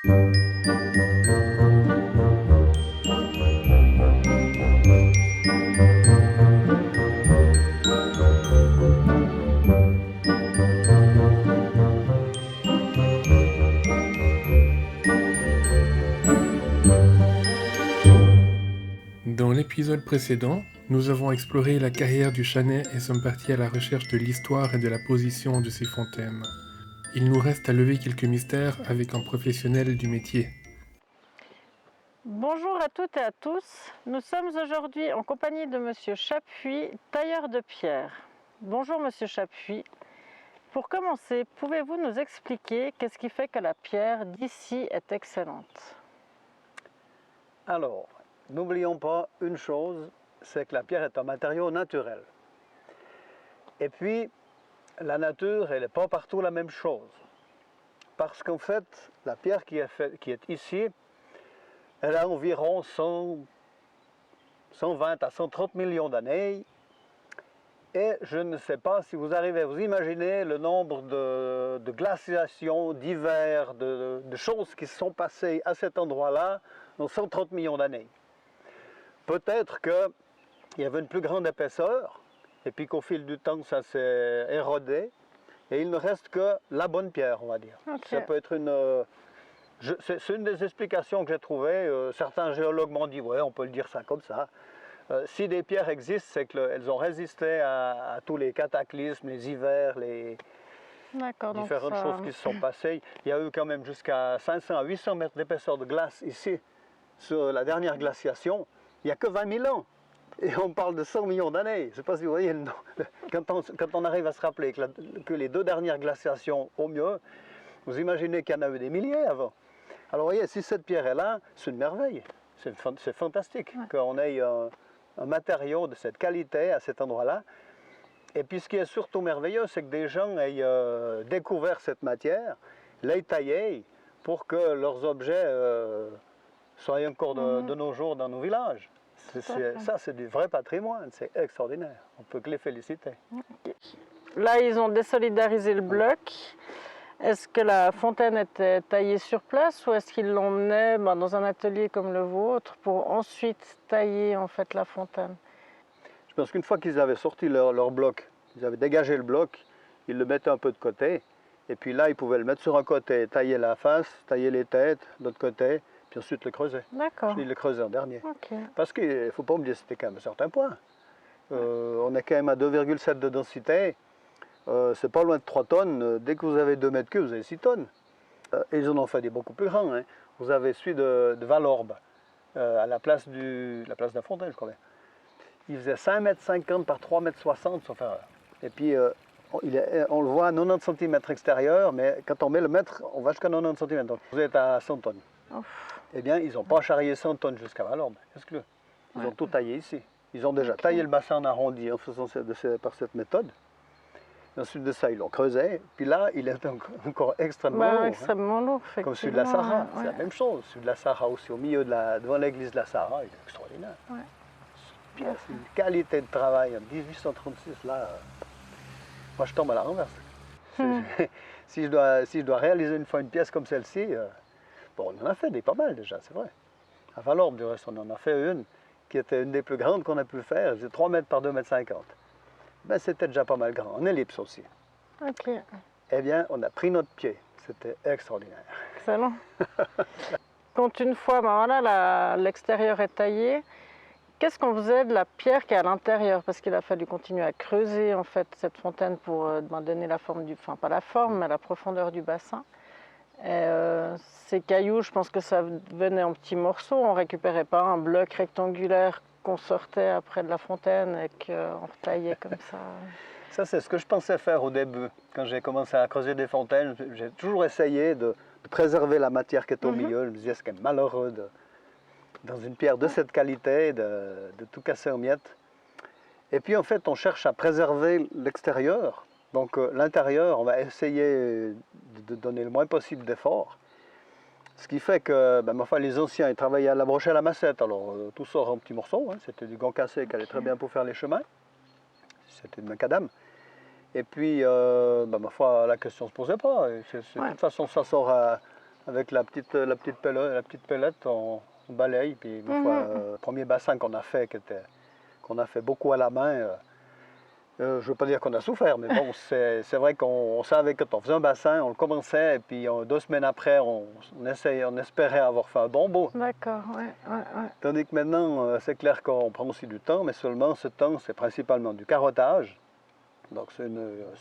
Dans l'épisode précédent, nous avons exploré la carrière du Chanet et sommes partis à la recherche de l'histoire et de la position de ces fontaines. Il nous reste à lever quelques mystères avec un professionnel du métier. Bonjour à toutes et à tous. Nous sommes aujourd'hui en compagnie de Monsieur Chapuis, tailleur de pierre. Bonjour Monsieur Chapuis. Pour commencer, pouvez-vous nous expliquer qu'est-ce qui fait que la pierre d'ici est excellente? Alors, n'oublions pas une chose, c'est que la pierre est un matériau naturel. Et puis, la nature, elle n'est pas partout la même chose. Parce qu'en fait, la pierre qui est ici, elle a environ 120 à 130 millions d'années. Et je ne sais pas si vous arrivez à vous imaginer le nombre de glaciations, d'hivers, de choses qui se sont passées à cet endroit-là dans 130 millions d'années. Peut-être qu'il y avait une plus grande épaisseur, et puis qu'au fil du temps, ça s'est érodé, et il ne reste que la bonne pierre, on va dire. Okay. Ça peut être c'est une des explications que j'ai trouvées. Certains géologues m'ont dit, ouais, on peut le dire ça comme ça. Si des pierres existent, c'est qu'elles ont résisté à tous les cataclysmes, les hivers, les différentes choses qui se sont passées. Il y a eu quand même jusqu'à 500 à 800 mètres d'épaisseur de glace ici, sur la dernière glaciation. Il n'y a que 20 000 ans. Et on parle de 100 millions d'années. Je ne sais pas si vous voyez, quand on arrive à se rappeler que les deux dernières glaciations, au mieux, vous imaginez qu'il y en a eu des milliers avant. Alors vous voyez, si cette pierre est là, c'est une merveille. C'est fantastique qu'on ait un matériau de cette qualité à cet endroit-là. Et puis ce qui est surtout merveilleux, c'est que des gens aient découvert cette matière, l'aient taillée pour que leurs objets soient encore de nos jours dans nos villages. Ça, c'est du vrai patrimoine, c'est extraordinaire. On ne peut que les féliciter. Là, ils ont désolidarisé le bloc. Est-ce que la fontaine était taillée sur place ou est-ce qu'ils l'emmenaient dans un atelier comme le vôtre pour ensuite tailler en fait la fontaine? Je pense qu'une fois qu'ils avaient sorti leur bloc, ils avaient dégagé le bloc, ils le mettaient un peu de côté. Et puis là, ils pouvaient le mettre sur un côté, tailler la face, tailler les têtes de l'autre côté, puis ensuite le creuser. D'accord. Ils le creusaient en dernier. Okay. Parce qu'il ne faut pas oublier, c'était quand même un certain point. On est quand même à 2,7 de densité. C'est pas loin de 3 tonnes. Dès que vous avez 2 mètres cubes, vous avez 6 tonnes. Et ils en ont fait des beaucoup plus grands. Hein. Vous avez celui de Valorbe, à la place de la fontaine, je crois bien. Il faisait 5,50 m par 3,60 m, sauf erreur. Et puis, on le voit à 90 cm extérieur, mais quand on met le mètre, on va jusqu'à 90 cm. Donc, vous êtes à 100 tonnes. Ouf. Eh bien, ils n'ont pas charrié 100 tonnes jusqu'à Valorbe. Ils ont tout taillé ici. Ils ont déjà taillé le bassin en arrondi en faisant par cette méthode. Ensuite de ça, ils l'ont creusé. Puis là, il est encore extrêmement lourd. Extrêmement lourd, comme celui de la Sahara. C'est la même chose. Celui de la Sahara aussi, au milieu devant l'église de la Sahara, il est extraordinaire. C'est une qualité de travail en 1836, là. Moi, je tombe à la renverse. Si je dois réaliser une fois une pièce comme celle-ci, bon, on en a fait pas mal déjà, c'est vrai. À Valorbe, du reste, on en a fait une qui était une des plus grandes qu'on a pu faire. C'était 3 mètres par 2,50 mètres. Ben, c'était déjà pas mal grand, en ellipse aussi. Ok. Eh bien, on a pris notre pied. C'était extraordinaire. Excellent. Quand une fois l'extérieur est taillé, qu'est-ce qu'on faisait de la pierre qui est à l'intérieur? Parce qu'il a fallu continuer à creuser en fait cette fontaine pour donner la forme enfin pas la forme, mais la profondeur du bassin. Ces cailloux, je pense que ça venait en petits morceaux. On récupérait pas un bloc rectangulaire qu'on sortait après de la fontaine et qu'on retaillait comme ça. Ça, c'est ce que je pensais faire au début. Quand j'ai commencé à creuser des fontaines, j'ai toujours essayé de préserver la matière qui est au milieu. Je me disais, c'est quand même malheureux dans une pierre de cette qualité, de tout casser en miettes. Et puis en fait, on cherche à préserver l'extérieur. Donc l'intérieur, on va essayer de donner le moins possible d'efforts. Ce qui fait que les anciens ils travaillaient à la broche et à la massette. Alors tout sort en petits morceaux. Hein. C'était du gant cassé qui allait très bien pour faire les chemins. C'était du macadam. Et puis, la question ne se posait pas. De toute façon, ça sort à avec la petite pellette, on balaye. Puis une fois, le premier bassin qu'on a fait, qu'on a fait beaucoup à la main, je ne veux pas dire qu'on a souffert, mais bon, c'est vrai qu'on savait que quand on faisait un bassin, on le commençait, et puis 2 semaines après, on espérait avoir fait un bon bout. D'accord, ouais. Tandis que maintenant, c'est clair qu'on prend aussi du temps, mais seulement ce temps, c'est principalement du carottage. Donc c'est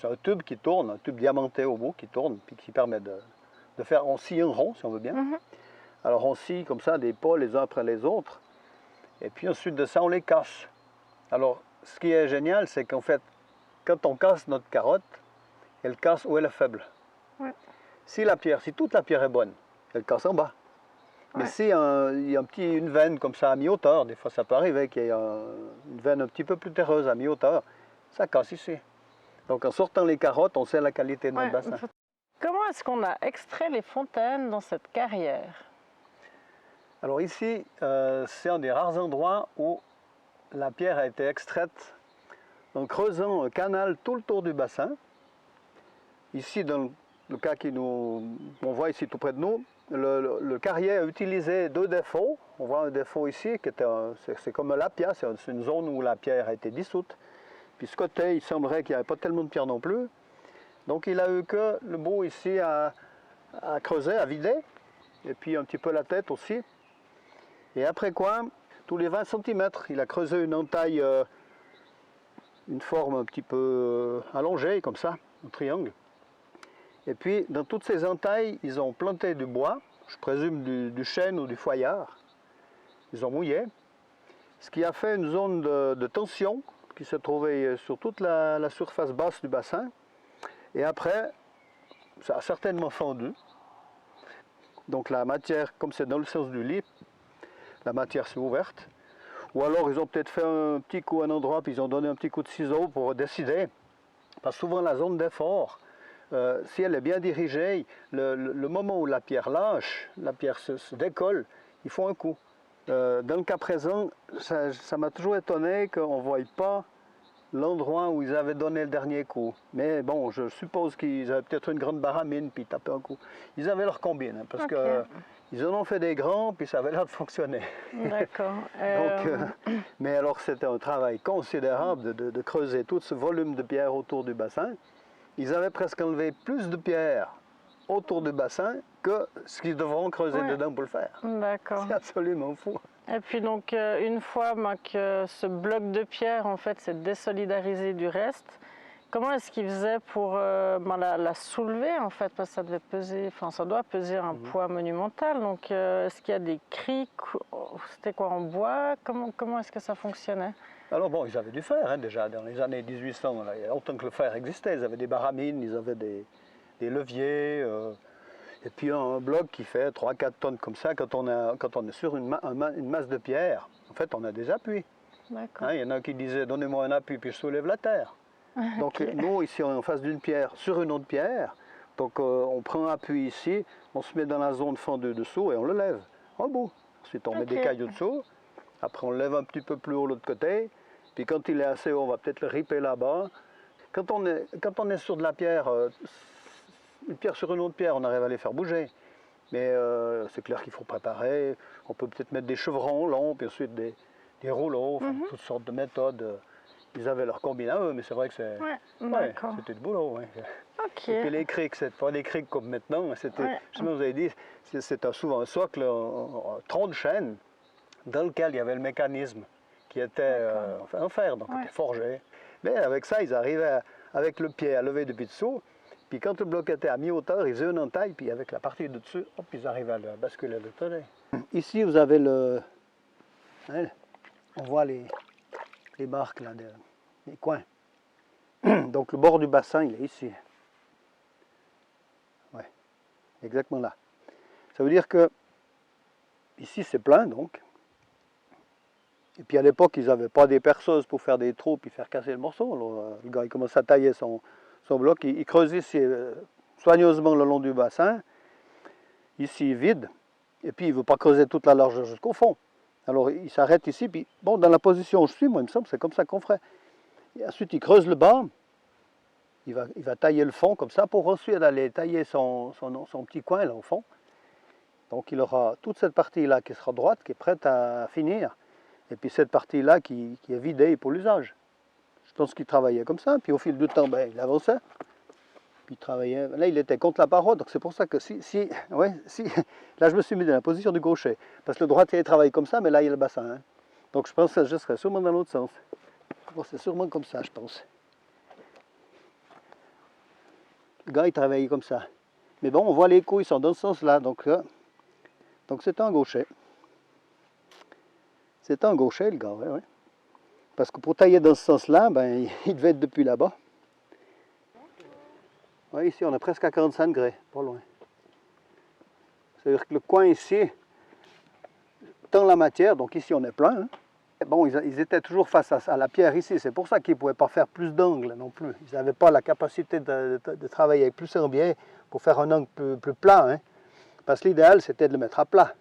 un tube qui tourne, un tube diamanté au bout qui tourne, puis qui permet de faire, on scie un rond si on veut bien. Alors on scie comme ça des pas les uns après les autres, et puis ensuite de ça, on les casse. Alors, ce qui est génial, c'est qu'en fait, quand on casse notre carotte, elle casse où elle est faible. Ouais. Si toute la pierre est bonne, elle casse en bas. Mais si il y a une veine comme ça à mi-hauteur, des fois ça peut arriver qu'il y ait une veine un petit peu plus terreuse à mi-hauteur, ça casse ici. Donc en sortant les carottes, on sait la qualité de notre bassin. Comment est-ce qu'on a extrait les fontaines dans cette carrière? Alors ici, c'est un des rares endroits où la pierre a été extraite en creusant un canal tout le tour du bassin. Ici, dans le cas qu'on voit ici tout près de nous, le carrier a utilisé 2 défauts. On voit un défaut ici, c'est comme l'apia, c'est une zone où la pierre a été dissoute. Puis ce côté, il semblerait qu'il n'y avait pas tellement de pierre non plus. Donc il a eu que le bout ici à creuser, à vider, et puis un petit peu la tête aussi. Et après quoi, tous les 20 cm, il a creusé une entaille, une forme un petit peu allongée, comme ça, un triangle. Et puis, dans toutes ces entailles, ils ont planté du bois, je présume du chêne ou du feuillard. Ils ont mouillé, ce qui a fait une zone de tension qui se trouvait sur toute la surface basse du bassin. Et après, ça a certainement fendu. Donc la matière, comme c'est dans le sens du lit, la matière s'est ouverte. Ou alors ils ont peut-être fait un petit coup à un endroit, puis ils ont donné un petit coup de ciseau pour décider. Parce que souvent la zone d'effort, si elle est bien dirigée, le moment où la pierre lâche, la pierre se décolle, il faut un coup. Dans le cas présent, ça m'a toujours étonné qu'on ne voie pas l'endroit où ils avaient donné le dernier coup. Mais bon, je suppose qu'ils avaient peut-être une grande baramine, puis ils tapaient un coup. Ils avaient leur combine, hein, parce qu'ils en ont fait des grands, puis ça avait l'air de fonctionner. D'accord. Mais alors c'était un travail considérable de creuser tout ce volume de pierre autour du bassin. Ils avaient presque enlevé plus de pierre autour du bassin que ce qu'ils devront creuser dedans pour le faire. D'accord. C'est absolument fou. Et puis donc une fois que ce bloc de pierre en fait s'est désolidarisé du reste, comment est-ce qu'ils faisaient pour la soulever en fait, parce que ça devait peser, enfin ça doit peser un poids monumental. Donc est-ce qu'il y a des criques, c'était quoi, en bois? Comment est-ce que ça fonctionnait? Alors bon, ils avaient du fer, hein, déjà dans les années 1800, là, il y a longtemps que le fer existait, ils avaient des baramines, ils avaient des leviers, et puis un bloc qui fait 3-4 tonnes comme ça, quand on est sur une masse de pierre, en fait on a des appuis. Hein, il y en a qui disaient donnez-moi un appui puis je soulève la terre. Donc nous ici on est en face d'une pierre sur une autre pierre, donc on prend un appui ici, on se met dans la zone fendue dessous et on le lève en bout. Ensuite on met des cailloux dessous, après on le lève un petit peu plus haut de l'autre côté, puis quand il est assez haut on va peut-être le ripper là-bas. Quand on est sur de la pierre, une pierre sur une autre pierre, on arrive à les faire bouger. Mais c'est clair qu'il faut préparer. On peut peut-être mettre des chevrons longs, puis ensuite des rouleaux, enfin, toutes sortes de méthodes. Ils avaient leur combine à eux, mais c'est vrai que c'était du boulot. Ouais. Et puis les criques, c'est pas des criques comme maintenant. C'était, je sais pas, vous avez dit, c'était souvent un socle, un tronc de chêne, dans lequel il y avait le mécanisme qui était en fer, donc était forgé. Mais avec ça, ils arrivaient avec le pied à lever depuis dessous. Puis quand le bloc était à mi-hauteur, ils faisaient une entaille, puis avec la partie de dessus, hop, ils arrivaient à basculer le côté. Ici, vous avez on voit les marques, là, les coins. Donc le bord du bassin, il est ici. Ouais, exactement là. Ça veut dire que ici, c'est plein, donc. Et puis à l'époque, ils n'avaient pas des perceuses pour faire des trous, puis faire casser le morceau. Alors, le gars, il commence à tailler son bloc, il creuse ici soigneusement le long du bassin, ici vide, et puis il ne veut pas creuser toute la largeur jusqu'au fond. Alors il s'arrête ici, puis bon, dans la position où je suis, moi il me semble, c'est comme ça qu'on ferait. Et ensuite il creuse le bas, il va tailler le fond comme ça, pour ensuite aller tailler son petit coin là au fond. Donc il aura toute cette partie-là qui sera droite, qui est prête à finir, et puis cette partie-là qui est vidée pour l'usage. Je pense qu'il travaillait comme ça, puis au fil du temps, ben, il avançait. Puis il travaillait. Là, il était contre la paroi, donc c'est pour ça que là, je me suis mis dans la position du gaucher. Parce que le droitier travaille comme ça, mais là, il y a le bassin. Hein. Donc je pense que je serais sûrement dans l'autre sens. Bon, c'est sûrement comme ça, je pense. Le gars, il travaillait comme ça. Mais bon, on voit les coups, ils sont dans ce sens-là, donc c'est un gaucher. C'est un gaucher, le gars, oui. Parce que pour tailler dans ce sens-là, ben, il devait être depuis là-bas. Oui, ici, on est presque à 45 degrés, pas loin. C'est-à-dire que le coin ici tend la matière, donc ici, on est plein. Hein. Bon, ils étaient toujours face à la pierre ici, c'est pour ça qu'ils ne pouvaient pas faire plus d'angles non plus. Ils n'avaient pas la capacité de travailler avec plus en biais pour faire un angle plus plat. Hein. Parce que l'idéal, c'était de le mettre à plat.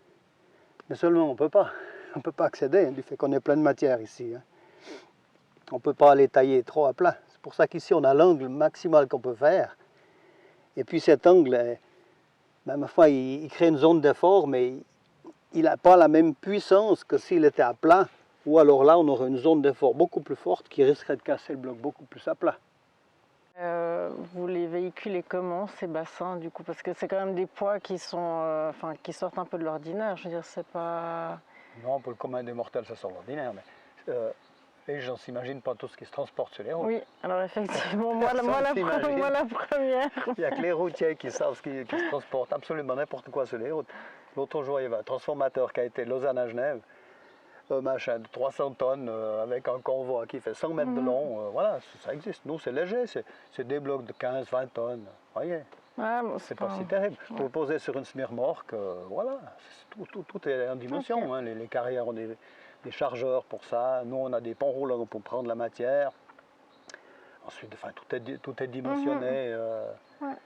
Mais seulement, on ne peut pas. On ne peut pas accéder, hein, du fait qu'on est plein de matière ici. Hein. On ne peut pas aller tailler trop à plat. C'est pour ça qu'ici, on a l'angle maximal qu'on peut faire. Et puis cet angle, même fois, il crée une zone d'effort, mais il n'a pas la même puissance que s'il était à plat. Ou alors là, on aurait une zone d'effort beaucoup plus forte qui risquerait de casser le bloc beaucoup plus à plat. Vous les véhiculez comment, ces bassins, du coup? Parce que c'est quand même des poids qui sont, qui sortent un peu de l'ordinaire. Je veux dire, c'est pas... Non, pour le commun des mortels, ça sort de l'ordinaire, mais les gens ne s'imaginent pas tout ce qui se transporte sur les routes. Oui, alors effectivement, moi la première. Il n'y a que les routiers qui savent ce qui se transporte absolument n'importe quoi sur les routes. L'autre jour, il y avait un transformateur qui a été Lausanne à Genève, un machin de 300 tonnes avec un convoi qui fait 100 mètres de long. Voilà, ça existe. Nous, c'est léger, c'est des blocs de 15-20 tonnes. Voyez. Ah, c'est pas si terrible. Pour le poser sur une semi-remorque, voilà, tout est en dimension. Okay. Hein. Les carrières ont des chargeurs pour ça. Nous, on a des ponts roulants pour prendre la matière. Ensuite, enfin, tout est dimensionné.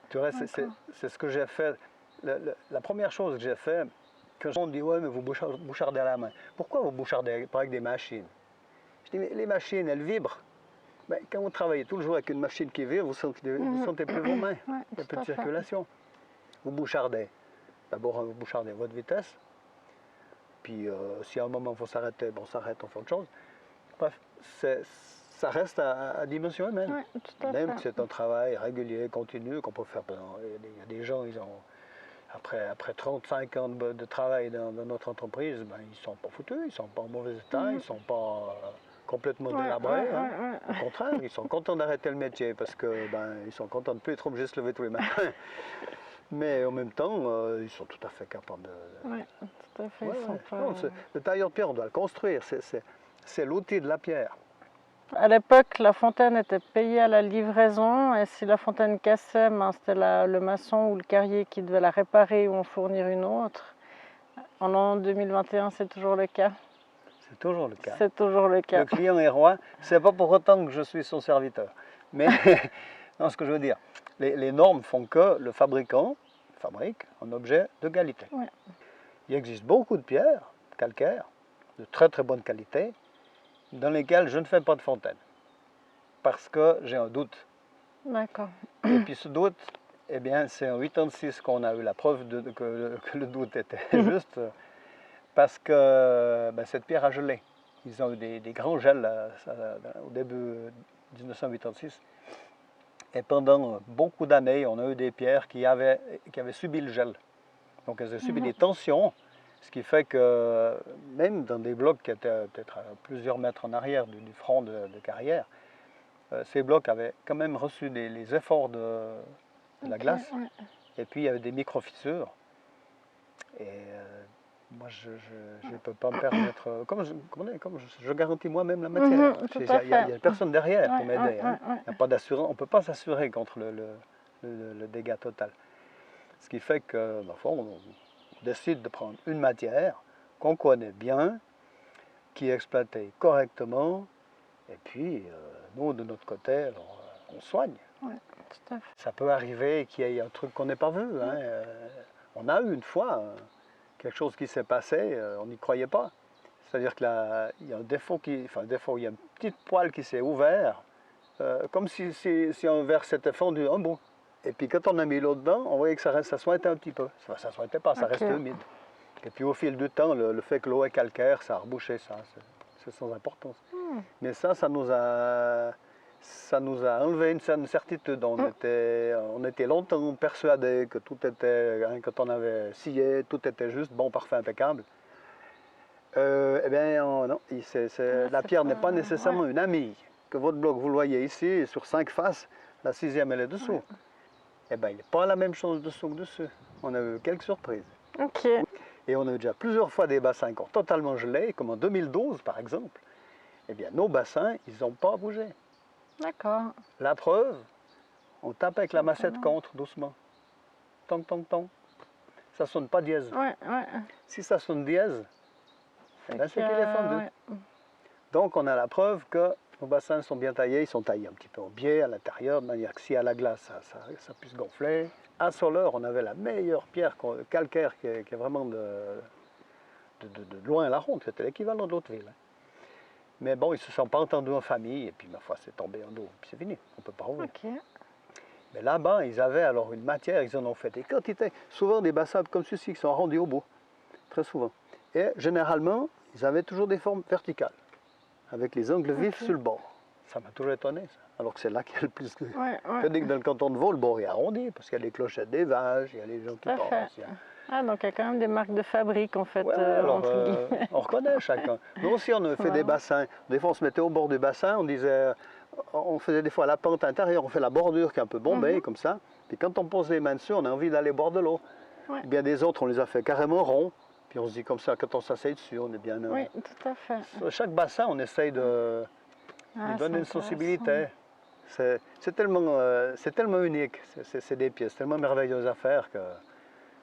Tu vois, c'est ce que j'ai fait. La première chose que j'ai fait, que les gens disent, ouais, mais vous bouchardez à la main. Pourquoi vous bouchardez pas avec des machines? Je dis, mais les machines, elles vibrent. Ben, quand vous travaillez tout le jour avec une machine qui vibre, vous sentez plus vos mains. Il y a plus de circulation. Vous bouchardez. D'abord, vous bouchardez votre vitesse. Puis, si à un moment il faut s'arrêter, bon, on s'arrête, on fait autre chose. Bref, ça reste à dimension humaine. Même que c'est un travail régulier, continu, qu'on peut faire. Il y a des gens, ils ont, après 35 ans de travail dans notre entreprise, ben, ils ne sont pas foutus, ils ne sont pas en mauvais état, ils ne sont pas complètement délabrés. Hein. Au contraire, ils sont contents d'arrêter le métier parce que ils sont contents de ne plus être obligés de se lever tous les matins. Mais en même temps, ils sont tout à fait capables de... Oui, tout à fait. Le tailleur de pierre, on doit le construire. C'est l'outil de la pierre. À l'époque, la fontaine était payée à la livraison. Et si la fontaine cassait, c'était le maçon ou le carrier qui devait la réparer ou en fournir une autre. En l'an 2021, c'est toujours le cas. C'est toujours le cas. C'est toujours le cas. Le client est roi. C'est pas pour autant que je suis son serviteur. Mais, non, ce que je veux dire, les normes font que le fabricant fabrique un objet de qualité. Ouais. Il existe beaucoup de pierres calcaires, de très très bonne qualité, dans lesquelles je ne fais pas de fontaine. Parce que j'ai un doute. D'accord. Et puis ce doute, eh bien, c'est en 86 qu'on a eu la preuve que le doute était juste. Parce que cette pierre a gelé. Ils ont eu des grands gels au début 1986. Et pendant beaucoup d'années, on a eu des pierres qui avaient subi le gel. Donc elles ont subi des tensions, ce qui fait que même dans des blocs qui étaient peut-être à plusieurs mètres en arrière du front de carrière, ces blocs avaient quand même reçu les efforts de la glace. Ouais. Et puis il y avait des micro-fissures. Et moi, je ne peux pas me permettre, comme je garantis moi-même la matière. Il n'y a personne derrière pour m'aider. Il n'y a pas d'assurance, on ne peut pas s'assurer contre le dégât total. Ce qui fait que, on décide de prendre une matière qu'on connaît bien, qui est exploitée correctement, et puis nous, de notre côté, alors, on soigne. Ouais, tout à fait. Ça peut arriver qu'il y ait un truc qu'on n'ait pas vu. Hein. On a eu une fois quelque chose qui s'est passé, on n'y croyait pas. C'est-à-dire qu'il y a un défaut, il y a une petite poêle qui s'est ouverte, comme si un verre s'était fendu un bout. Et puis quand on a mis l'eau dedans, on voyait que ça sointait un petit peu. Ça ne sointait pas, ça Ok. restait humide. Et puis au fil du temps, le fait que l'eau est calcaire, ça a rebouché ça. C'est sans importance. Mais ça nous a enlevé une certitude. On était longtemps persuadés que tout était, hein, quand on avait scié, tout était juste bon, parfait, impeccable. Eh bien, non, la c'est pierre n'est pas pas- nécessairement une amie. Que votre bloc, vous le voyez ici, sur 5 faces, la 6e, elle est dessous. Ouais. Eh bien, il n'est pas la même chose dessous que dessus. On a eu quelques surprises. Ok. Et on a eu déjà plusieurs fois des bassins qui ont totalement gelé, comme en 2012 par exemple. Eh bien, nos bassins, ils n'ont pas bougé. D'accord. La preuve, on tape avec la massette Simplement. contre, doucement. Tong, tong, tong. Ça ne sonne pas dièse. Ouais, ouais. Si ça sonne dièse, eh ben, c'est qu'il est fondu. Ouais. Donc on a la preuve que nos bassins sont bien taillés. Ils sont taillés un petit peu en biais à l'intérieur, de manière que si à la glace, ça puisse gonfler. À Soleure, on avait la meilleure pierre calcaire qui est vraiment de loin à la ronde. C'était l'équivalent de l'autre ville. Mais bon, ils ne se sont pas entendus en famille, et puis ma foi, c'est tombé en eau, puis c'est fini, on ne peut pas rouvrir. Ok. Mais là-bas, ils avaient alors une matière, ils en ont fait des quantités, souvent des bassins comme ceux-ci qui sont arrondis au bout, très souvent. Et généralement, ils avaient toujours des formes verticales, avec les angles vifs Ok. sur le bord. Ça m'a toujours étonné, ça. Alors que c'est là qu'il y a le plus de... Ouais, Tandis que dans le canton de Vaud, le bord est arrondi, parce qu'il y a les clochettes des vaches, il y a les gens qui Tout à fait. passent. Ah, donc il y a quand même des marques de fabrique en fait, Ouais, alors, entre guillemets. on reconnaît chacun. Nous aussi, on a fait des Voilà. bassins. Des fois, on se mettait au bord du bassin, on disait, on faisait des fois la pente intérieure, on fait la bordure qui est un peu bombée, comme ça. Puis quand on pose les mains dessus, on a envie d'aller au bord de l'eau. Ouais. Bien des autres, on les a fait carrément ronds. Puis on se dit comme ça, quand on s'assied dessus, on est bien. Oui, tout à fait. Sur chaque bassin, on essaye de Ah, lui donner une c'est intéressant. sensibilité. C'est tellement unique, c'est des pièces tellement merveilleuses à faire que.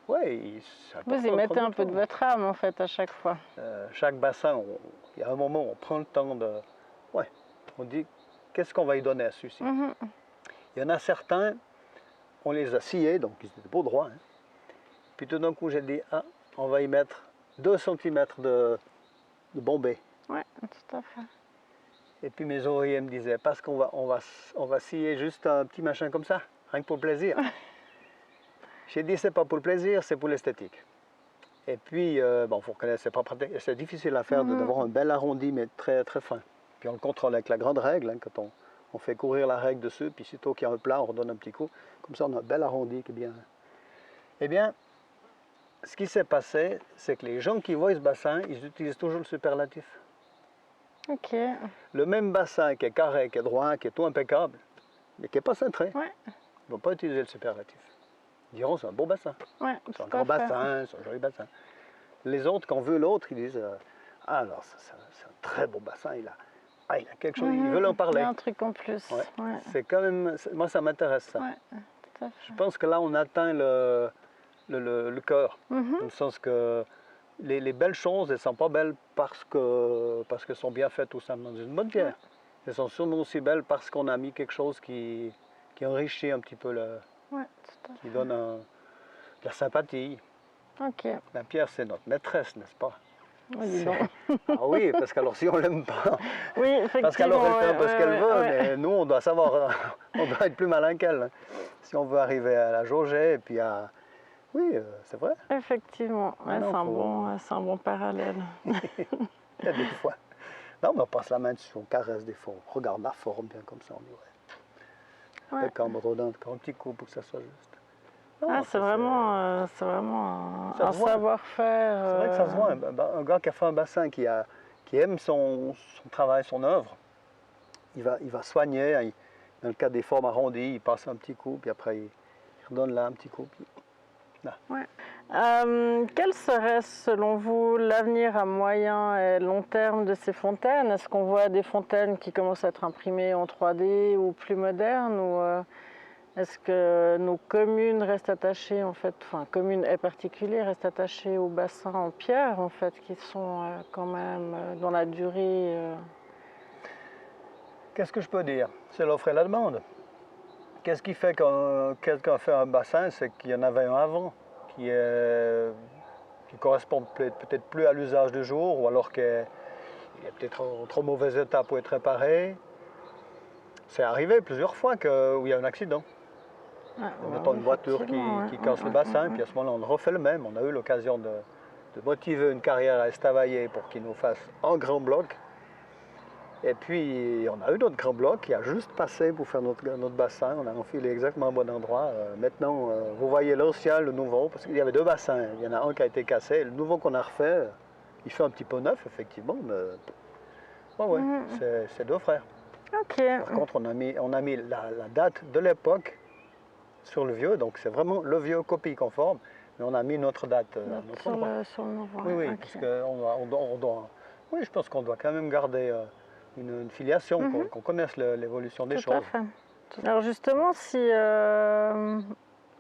Ouais, Vous y mettez un peu de votre âme en fait à chaque fois. Chaque bassin, il y a un moment où on prend le temps de. Ouais, on dit qu'est-ce qu'on va y donner à celui-ci. Mhm. Il y en a certains, on les a sciés, donc ils étaient pas droits. Hein. Puis tout d'un coup, j'ai dit, ah, on va y mettre 2 cm de bombée. Ouais, tout à fait. Et puis mes oreillers me disaient, parce qu'on va scier juste un petit machin comme ça, rien que pour le plaisir. J'ai dit, c'est pas pour le plaisir, c'est pour l'esthétique. Et puis, bon, faut reconnaître, c'est pas pratique, c'est difficile à faire d'avoir un bel arrondi, mais très, très fin. Puis on le contrôle avec la grande règle, hein, quand on fait courir la règle dessus, puis sitôt qu'il y a un plat, on redonne un petit coup. Comme ça, on a un bel arrondi qui est bien. Eh bien, ce qui s'est passé, c'est que les gens qui voient ce bassin, ils utilisent toujours le superlatif. Ok. Le même bassin qui est carré, qui est droit, qui est tout impeccable, mais qui n'est pas cintré, Ouais, ils ne vont pas utiliser le superlatif. Ils diront c'est un beau bassin, ouais, c'est tout un à grand fait. bassin, c'est un joli bassin. Les autres, quand on veut l'autre, ils disent ah alors c'est un très beau bassin, il a quelque chose, ils veulent en Il y parler. a un truc en plus. Ouais. Ouais, C'est quand même, moi ça m'intéresse ça. ouais, tout à fait. Je pense que là on atteint le cœur, Mhm. dans le sens que les belles choses, elles ne sont pas belles parce qu'elles sont bien faites tout simplement. C'est une bonne pierre. Elles sont sûrement aussi belles parce qu'on a mis quelque chose qui enrichit un petit peu, Ouais, tout à qui donne de la sympathie. fait. Ok. La pierre, c'est notre maîtresse, n'est-ce pas? Oh, dis donc. Ah oui, parce qu'alors si on l'aime pas, Oui, effectivement. parce qu'alors elle fait un peu ce qu'elle veut, ouais. mais nous on doit savoir, on doit être plus malin qu'elle. Hein. Si on veut arriver à la jauger et puis à... Oui, c'est vrai, Effectivement, ouais, Non, c'est un bon parallèle. il y a des fois. Non, mais on passe la main dessus, on caresse des fois, on regarde la forme bien comme ça, on dit ouais. Ouais. Et quand on redonne un petit coup pour que ça soit juste. Non, Ah, ça, c'est vraiment Ça un se voit. savoir-faire. C'est vrai que ça se voit, un gars qui a fait un bassin, qui aime son travail, son œuvre, il va soigner, hein, dans le cas des formes arrondies, il passe un petit coup, puis après il redonne là un petit coup. Puis... Quel serait, selon vous, l'avenir à moyen et long terme de ces fontaines? Est-ce qu'on voit des fontaines qui commencent à être imprimées en 3D ou plus modernes, ou est-ce que nos communes restent attachées, en fait, enfin communes et particuliers restent attachés aux bassins en pierre, en fait, qui sont quand même dans la durée Qu'est-ce que je peux dire? C'est l'offre et la demande. Qu'est-ce qui fait quand quelqu'un fait un bassin, c'est qu'il y en avait un avant, qui correspond peut-être plus à l'usage du jour, ou alors qu'il est peut-être en trop mauvais état pour être réparé. C'est arrivé plusieurs fois où il y a un accident. Mettons une voiture qui casse le bassin, puis à ce moment-là, on refait le même. On a eu l'occasion de motiver une carrière à Estavayer pour qu'il nous fasse un grand bloc. Et puis, on a eu notre grand bloc qui a juste passé pour faire notre bassin. On a enfilé exactement au bon endroit. Maintenant, vous voyez l'ancien, le nouveau, parce qu'il y avait deux bassins. Il y en a un qui a été cassé. Le nouveau qu'on a refait, il fait un petit peu neuf, effectivement, mais ouais, c'est deux frères. Ok. Par contre, on a mis la date de l'époque sur le vieux, donc c'est vraiment le vieux copie conforme, mais on a mis notre date à notre endroit. Sur le nouveau. Oui, Okay. parce qu'on doit, oui, je pense qu'on doit quand même garder une filiation, qu'on connaisse l'évolution des choses. Tout à fait. Alors justement, si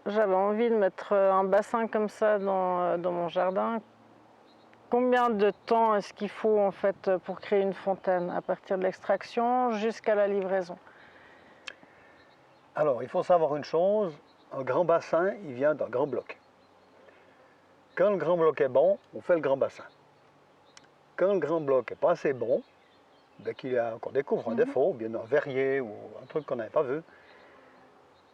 j'avais envie de mettre un bassin comme ça dans mon jardin, combien de temps est-ce qu'il faut en fait pour créer une fontaine, à partir de l'extraction jusqu'à la livraison? Alors, il faut savoir une chose, un grand bassin, il vient d'un grand bloc. Quand le grand bloc est bon, on fait le grand bassin. Quand le grand bloc n'est pas assez bon, qu'on découvre un défaut, bien un verrier ou un truc qu'on n'avait pas vu,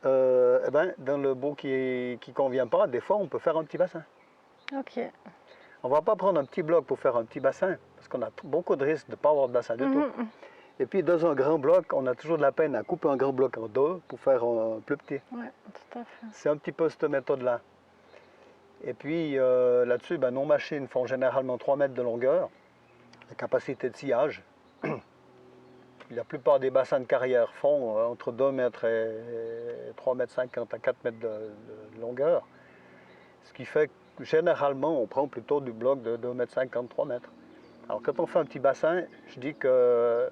dans le bout qui ne convient pas, des fois on peut faire un petit bassin. Ok. On ne va pas prendre un petit bloc pour faire un petit bassin, parce qu'on a beaucoup de risques de ne pas avoir de bassin du tout. Et puis dans un grand bloc, on a toujours de la peine à couper un grand bloc en deux pour faire un plus petit. Oui, tout à fait. C'est un petit peu cette méthode-là. Et puis là-dessus, nos machines font généralement 3 mètres de longueur, la capacité de sciage. La plupart des bassins de carrière font entre 2 mètres et 3 mètres 50 à 4 mètres de longueur. Ce qui fait que généralement, on prend plutôt du bloc de 2 mètres 50, 3 mètres. Alors quand on fait un petit bassin, je dis que...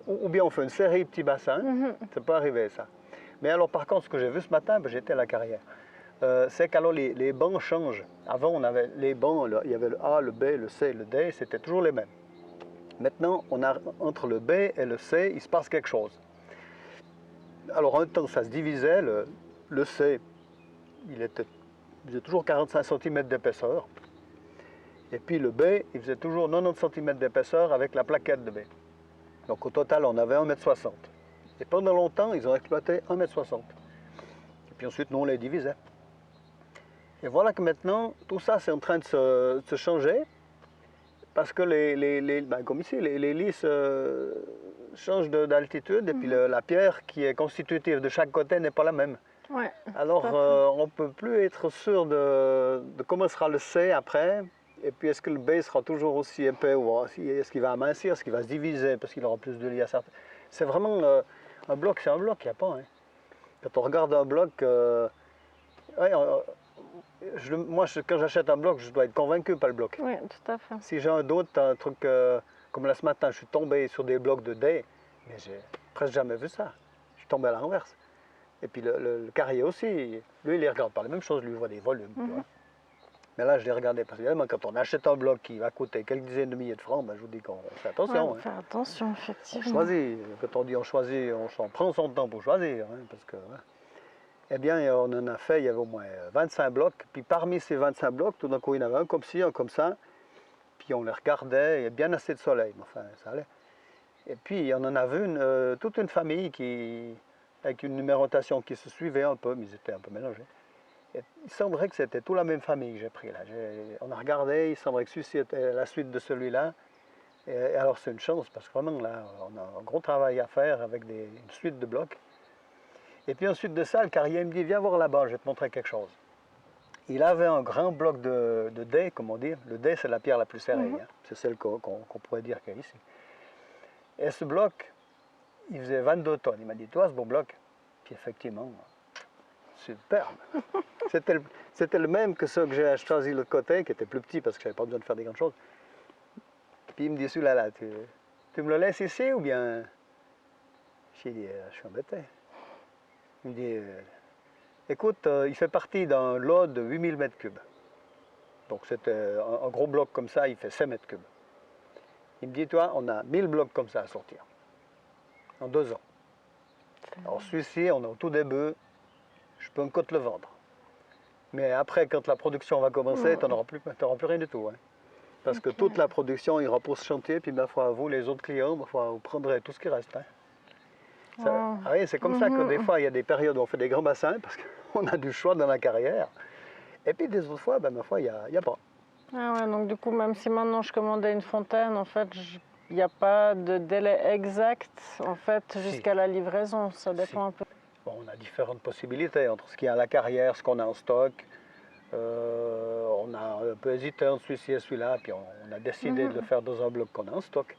Ou bien on fait une série de petits bassins, ça peut arriver ça. Mais alors par contre, ce que j'ai vu ce matin, j'étais à la carrière, c'est qu'alors les bancs changent. Avant, on avait les bancs, il y avait le A, le B, le C, le D, c'était toujours les mêmes. Maintenant, entre le B et le C, il se passe quelque chose. Alors, un temps, ça se divisait. Le C, il faisait toujours 45 cm d'épaisseur. Et puis le B, il faisait toujours 90 cm d'épaisseur avec la plaquette de B. Donc, au total, on avait 1,60 m. Et pendant longtemps, ils ont exploité 1,60 m. Et puis ensuite, nous, on les divisait. Et voilà que maintenant, tout ça, c'est en train de se changer. Parce que comme ici, les lys changent d'altitude et puis la pierre qui est constitutive de chaque côté n'est pas la même. Ouais, alors on ne peut plus être sûr de comment sera le C après. Et puis est-ce que le B sera toujours aussi épais ou est-ce qu'il va amincir, est-ce qu'il va se diviser parce qu'il aura plus de lits à certains. C'est vraiment un bloc, c'est un bloc, il n'y a pas. Hein. Quand on regarde un bloc, moi, quand j'achète un bloc, je dois être convaincu par le bloc. Oui, tout à fait. Si j'ai un doute, un truc comme là ce matin, je suis tombé sur des blocs de D, mais j'ai presque jamais vu ça. Je suis tombé à l'inverse. Et puis le carrier aussi, lui, il ne regarde pas la même chose, lui, il voit des volumes. Tu vois. Mais là, je l'ai regardé parce que quand on achète un bloc qui va coûter quelques dizaines de milliers de francs, je vous dis qu'on fait attention. On fait attention, effectivement. On choisit. Quand on dit on choisit, on prend son temps pour choisir. Parce que, eh bien, on en a fait, il y avait au moins 25 blocs. Puis parmi ces 25 blocs, tout d'un coup, il y en avait un comme ci, un comme ça. Puis on les regardait, il y avait bien assez de soleil. Enfin, ça allait. Et puis, on en a vu toute une famille avec une numérotation qui se suivait un peu, mais ils étaient un peu mélangés. Et il semblerait que c'était toute la même famille que j'ai pris là. On a regardé, il semblerait que celui-ci était la suite de celui-là. Et alors, c'est une chance, parce que vraiment, là, on a un gros travail à faire avec une suite de blocs. Et puis ensuite de ça, le carrier me dit, viens voir là-bas, je vais te montrer quelque chose. Il avait un grand bloc de D, comme on dit. Le D, c'est la pierre la plus serrée. C'est celle qu'on pourrait dire qu'il y a ici. Et ce bloc, il faisait 22 tonnes. Il m'a dit, toi, ce beau bloc. Puis effectivement, superbe. C'était le même que ceux que j'ai choisi de l'autre côté, qui était plus petit parce que je n'avais pas besoin de faire des grandes choses. Puis il me dit, celui-là, tu me le laisses ici ou bien... J'ai dit, je suis embêté. Il me dit, écoute, il fait partie d'un lot de 8000 m3. Donc c'était un gros bloc comme ça, il fait 5 m3. Il me dit, toi, on a 1000 blocs comme ça à sortir, en 2 ans. Alors celui-ci, on est au tout début, je peux encore te le vendre. Mais après, quand la production va commencer, tu n'auras plus rien du tout. Hein. Parce que toute la production ira pour ce chantier, puis ma foi, vous, les autres clients, ma foi, vous prendrez tout ce qui reste. Hein. Ah oui, c'est comme ça que des fois, il y a des périodes où on fait des grands bassins parce qu'on a du choix dans la carrière. Et puis des autres fois, ben, ma foi, il y a pas. Ah ouais, donc du coup, même si maintenant je commandais une fontaine, en fait, il n'y a pas de délai exact, en fait, Si. jusqu'à la livraison, ça dépend Si. un peu. Bon, on a différentes possibilités entre ce qu'il y a à la carrière, ce qu'on a en stock. On a un peu hésité entre celui-ci et celui-là, puis on a décidé de le faire dans un bloc qu'on a en stock.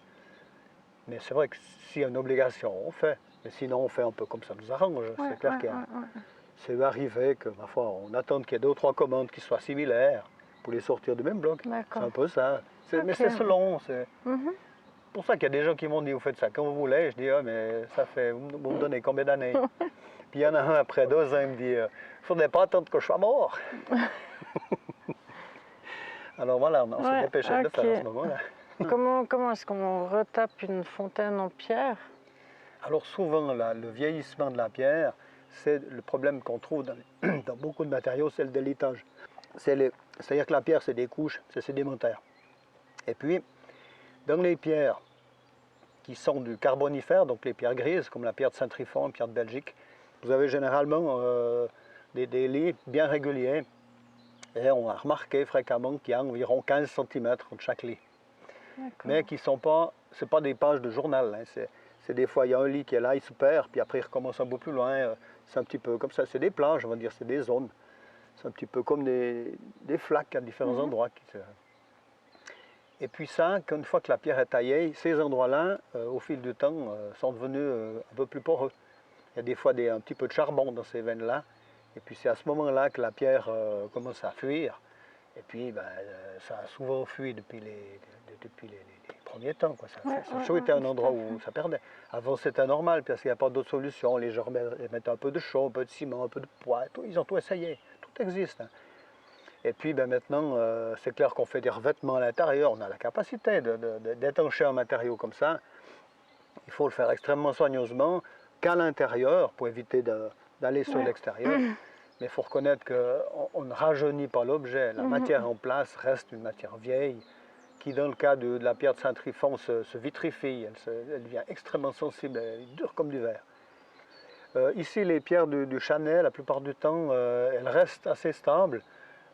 Mais c'est vrai que s'il y a une obligation, on fait. Mais sinon, on fait un peu comme ça nous arrange. Ouais, C'est clair ouais, qu'il y a... ouais. C'est arrivé que, ma foi, on attend qu'il y ait 2 ou 3 commandes qui soient similaires pour les sortir du même bloc. C'est D'accord. un peu ça. Mais Ok. c'est selon. C'est Mhm. pour ça qu'il y a des gens qui m'ont dit, vous faites ça quand vous voulez. Je dis, ah, mais ça fait, vous me donnez combien d'années? Puis il y en a un après 2 ans, il me dit, il ne faudrait pas attendre que je sois mort. Alors voilà, on s'est Ouais, dépêché de le faire à ok. ce moment-là. Comment est-ce qu'on retape une fontaine en pierre? Alors souvent, le vieillissement de la pierre, c'est le problème qu'on trouve dans beaucoup de matériaux, c'est le délitage. C'est-à-dire que la pierre, c'est des couches, c'est sédimentaire. Et puis, dans les pierres qui sont du carbonifère, donc les pierres grises, comme la pierre de Saint-Trifon, la pierre de Belgique, vous avez généralement des lits bien réguliers. Et on a remarqué fréquemment qu'il y a environ 15 cm entre chaque lit. Mais qui sont pas, c'est pas des pages de journal. Hein, c'est des fois, il y a un lit qui est là, il se perd, puis après il recommence un peu plus loin. C'est un petit peu comme ça, c'est des plages, on va dire, c'est des zones. C'est un petit peu comme des flaques à différents endroits. Et puis ça, une fois que la pierre est taillée, ces endroits-là, au fil du temps, sont devenus un peu plus poreux. Il y a des fois un petit peu de charbon dans ces veines-là. Et puis c'est à ce moment-là que la pierre commence à fuir. Et puis ben, ça a souvent fui depuis les premiers temps. Quoi. Ça a toujours été un endroit où ça perdait. Avant c'était normal parce qu'il n'y a pas d'autre solution. Les gens mettaient un peu de chaux, un peu de ciment, un peu de poids. Ils ont tout essayé. Tout existe. Hein. Et puis ben, maintenant, c'est clair qu'on fait des revêtements à l'intérieur. On a la capacité d'étancher un matériau comme ça. Il faut le faire extrêmement soigneusement qu'à l'intérieur pour éviter d'aller sur l'extérieur. Mais il faut reconnaître qu'on ne rajeunit pas l'objet. La matière en place reste une matière vieille qui, dans le cas de la pierre de Saint-Trifon, se vitrifie. Elle devient extrêmement sensible, elle est dure comme du verre. Ici, les pierres du Chanay, la plupart du temps, elles restent assez stables.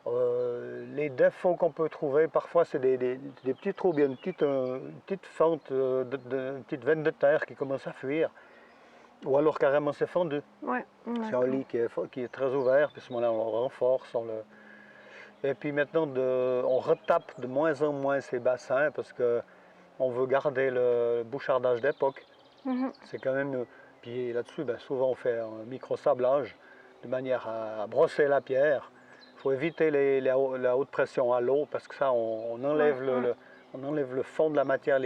Les défauts qu'on peut trouver, parfois, c'est des petits trous, bien une petite fente, une petite veine de terre qui commence à fuir. Ou alors carrément c'est fendu. Ouais, c'est un lit qui est très ouvert, puis à ce moment-là on le renforce. Et puis maintenant on retape de moins en moins ces bassins parce qu'on veut garder le bouchardage d'époque. C'est quand même. Puis là-dessus, ben, souvent on fait un micro-sablage de manière à brosser la pierre. Il faut éviter la haute pression à l'eau parce que ça on enlève, on enlève le fond de la matière.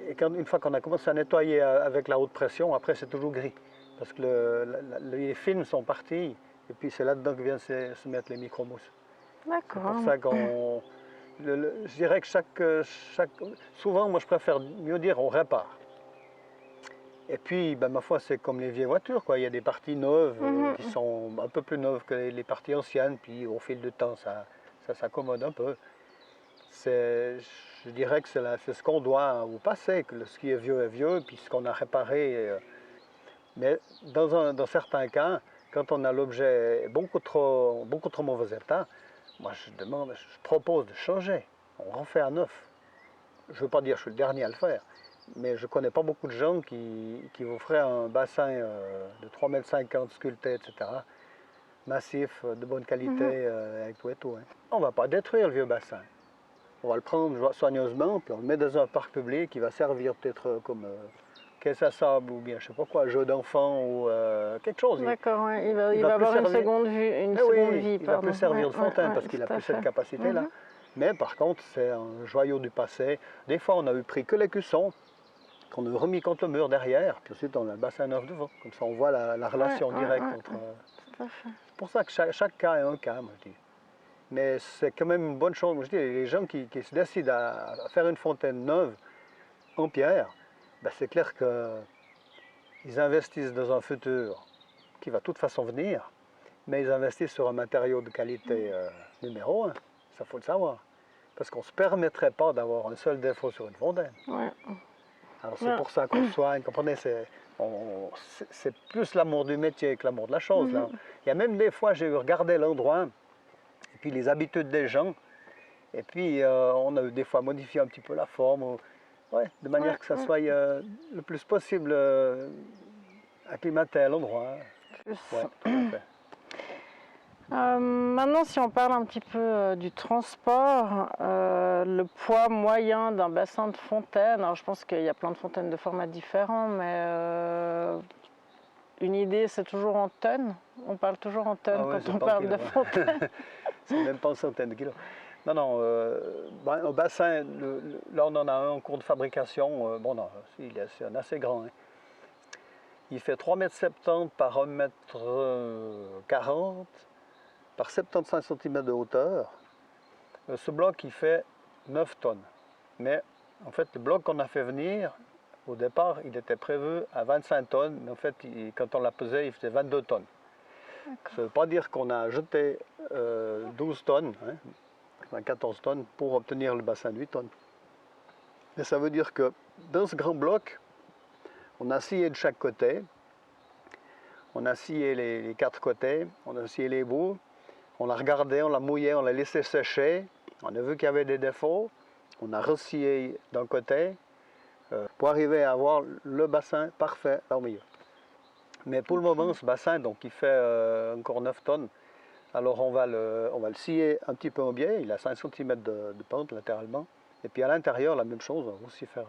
Et une fois qu'on a commencé à nettoyer avec la haute pression, après c'est toujours gris. Parce que les films sont partis, et puis c'est là-dedans que viennent se mettre les micro-mousses. D'accord. C'est pour ça je dirais que souvent, moi je préfère mieux dire on répare. Et puis, ben, ma foi, c'est comme les vieilles voitures, quoi. Il y a des parties neuves qui sont un peu plus neuves que les parties anciennes, puis au fil du temps, ça s'accommode un peu. Je dirais que c'est ce qu'on doit au passé, que ce qui est vieux, puis ce qu'on a réparé. Mais dans certains cas, quand on a l'objet beaucoup trop mauvais état, moi je propose de changer. On refait à neuf. Je ne veux pas dire que je suis le dernier à le faire, mais je ne connais pas beaucoup de gens qui vous feraient un bassin de 3,50 m sculpté, etc. Massif, de bonne qualité, avec tout et tout. Hein. On ne va pas détruire le vieux bassin. On va le prendre soigneusement, puis on le met dans un parc public qui va servir peut-être comme caisse à sable ou bien je sais pas quoi, jeu d'enfant ou quelque chose. D'accord, ouais. il va avoir une seconde vue, vie. Il va plus servir de fontaine parce qu'il n'a plus cette capacité-là. Mais par contre, c'est un joyau du passé. Des fois, on a eu pris que l'écusson, qu'on a remis contre le mur derrière, puis ensuite on a le bassin neuf devant. Comme ça, on voit la relation directe entre. C'est pour ça que chaque cas est un cas, moi je dis. Mais c'est quand même une bonne chose. Moi, je dis, les gens qui se décident à faire une fontaine neuve en pierre, ben c'est clair qu'ils investissent dans un futur qui va de toute façon venir, mais ils investissent sur un matériau de qualité numéro 1. Ça, faut le savoir. Parce qu'on ne se permettrait pas d'avoir un seul défaut sur une fontaine. Ouais. Alors c'est pour ça qu'on soigne, comprenez, c'est plus l'amour du métier que l'amour de la chose. Là. Il y a même des fois, j'ai regardé l'endroit, et puis les habitudes des gens, et puis on a des fois modifié un petit peu la forme, de manière que ça soit le plus possible acclimaté à l'endroit. Plus. Ouais, tout à fait. Maintenant, si on parle un petit peu du transport, le poids moyen d'un bassin de fontaine, alors je pense qu'il y a plein de fontaines de formats différents, mais une idée, c'est toujours en tonnes. On parle toujours en tonnes quand on parle de fontaine. C'est même pas une centaine de kilos. Non, non, un bassin, là on en a un en cours de fabrication, c'est assez grand. Hein. Il fait 3,70 m par 1,40 m par 75 cm de hauteur. Ce bloc, il fait 9 tonnes. Mais en fait, le bloc qu'on a fait venir, au départ, il était prévu à 25 tonnes, mais en fait, quand on l'a pesé, il faisait 22 tonnes. Ça ne veut pas dire qu'on a jeté 12 tonnes, 14 tonnes, pour obtenir le bassin de 8 tonnes. Mais ça veut dire que dans ce grand bloc, on a scié de chaque côté, on a scié les 4 côtés, on a scié les bouts, on l'a regardé, on l'a mouillé, on l'a laissé sécher, on a vu qu'il y avait des défauts, on a resscié d'un côté pour arriver à avoir le bassin parfait là au milieu. Mais pour le moment, ce bassin, donc, il fait encore 9 tonnes, alors on va le scier un petit peu en biais, il a 5 cm de pente latéralement, et puis à l'intérieur, la même chose, on va aussi faire...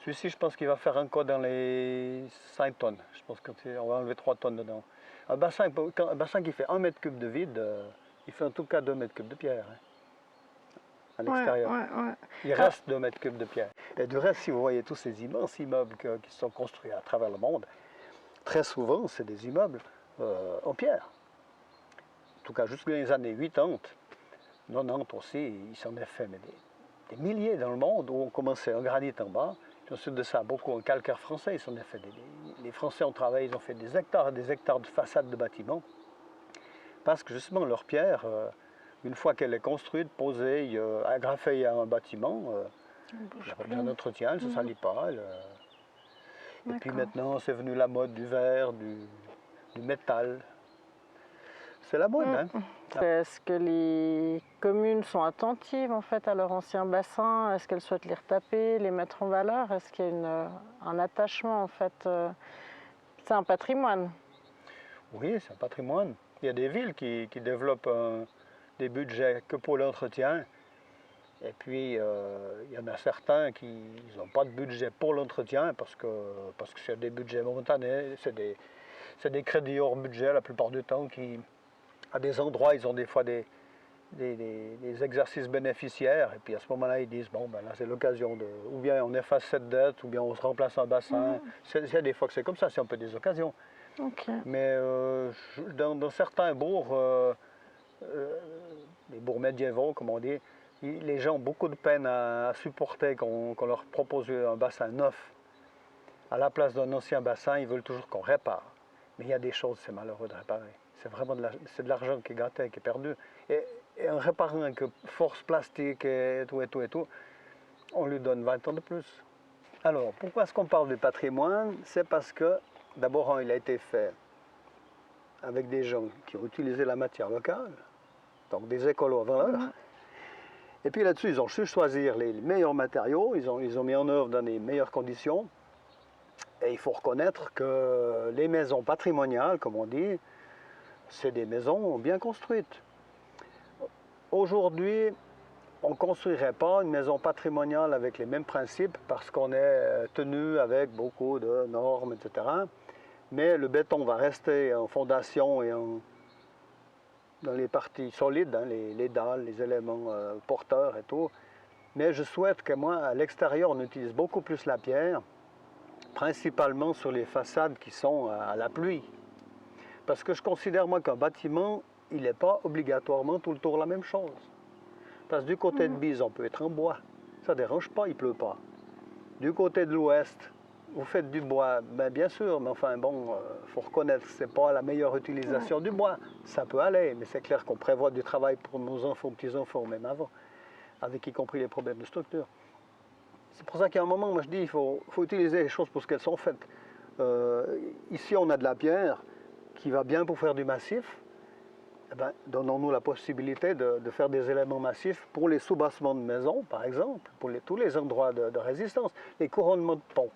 Celui-ci, je pense qu'il va faire encore dans les 5 tonnes, je pense qu'on va enlever 3 tonnes dedans. Un bassin qui fait 1 mètre cube de vide, il fait en tout cas 2 mètres cubes de pierre à l'extérieur. Il reste 2 mètres cubes de pierre. Et du reste, si vous voyez tous ces immenses immeubles qui sont construits à travers le monde, très souvent, c'est des immeubles en pierre. En tout cas, jusqu'aux les années 80, 90 aussi, il s'en est fait mais des milliers dans le monde où on commençait en granit en bas. Ensuite de ça, beaucoup en calcaire français, ils s'en ont fait les Français ont travaillé, ils ont fait des hectares et des hectares de façades de bâtiments. Parce que justement, leur pierre, une fois qu'elle est construite, posée, agrafée à un bâtiment, il n'y a pas besoin d'entretien, elle ne se salit pas. Et puis maintenant, c'est venu la mode du verre, du métal. C'est la mode, hein. Est-ce que les communes sont attentives en fait à leur ancien bassin? Est-ce qu'elles souhaitent les retaper, les mettre en valeur? Est-ce qu'il y a un attachement en fait? C'est un patrimoine. Oui, c'est un patrimoine. Il y a des villes qui développent des budgets que pour l'entretien. Et puis, il y en a certains qui n'ont pas de budget pour l'entretien parce que c'est des budgets momentanés, c'est des crédits hors budget la plupart du temps qui... À des endroits, ils ont des fois des exercices bénéficiaires, et puis à ce moment-là, ils disent, bon, ben là, c'est l'occasion de... Ou bien on efface cette dette, ou bien on se remplace un bassin. Il y a des fois que c'est comme ça, c'est un peu des occasions. Mais dans certains bourgs, les bourgs médiévaux, comme on dit, les gens ont beaucoup de peine à supporter qu'on leur propose un bassin neuf. À la place d'un ancien bassin, ils veulent toujours qu'on répare. Mais il y a des choses, c'est malheureux de réparer. C'est vraiment de l'argent qui est gâté, qui est perdu. Et en réparant avec force plastique et tout, on lui donne 20 ans de plus. Alors, pourquoi est-ce qu'on parle du patrimoine? C'est parce que, d'abord, il a été fait avec des gens qui ont utilisé la matière locale, donc des écolos avant l'heure. Et puis là-dessus, ils ont su choisir les meilleurs matériaux, ils ont mis en œuvre dans les meilleures conditions. Et il faut reconnaître que les maisons patrimoniales, comme on dit, c'est des maisons bien construites. Aujourd'hui, on ne construirait pas une maison patrimoniale avec les mêmes principes parce qu'on est tenu avec beaucoup de normes, etc. Mais le béton va rester en fondation et dans les parties solides, hein, les dalles, les éléments porteurs et tout. Mais je souhaite que moi, à l'extérieur, on utilise beaucoup plus la pierre, principalement sur les façades qui sont à la pluie. Parce que je considère, moi, qu'un bâtiment, il n'est pas obligatoirement tout le tour la même chose. Parce que du côté de Bise, on peut être en bois. Ça ne dérange pas, il ne pleut pas. Du côté de l'ouest, vous faites du bois, ben, bien sûr, mais enfin, bon, faut reconnaître que ce n'est pas la meilleure utilisation du bois. Ça peut aller, mais c'est clair qu'on prévoit du travail pour nos enfants, petits-enfants, même avant, avec y compris les problèmes de structure. C'est pour ça qu'à un moment, moi je dis, il faut utiliser les choses pour ce qu'elles sont faites. Ici, on a de la pierre qui va bien pour faire du massif. Eh ben, donnons-nous la possibilité de faire des éléments massifs pour les soubassements de maisons, par exemple, pour tous les endroits de résistance, les couronnements de ponts.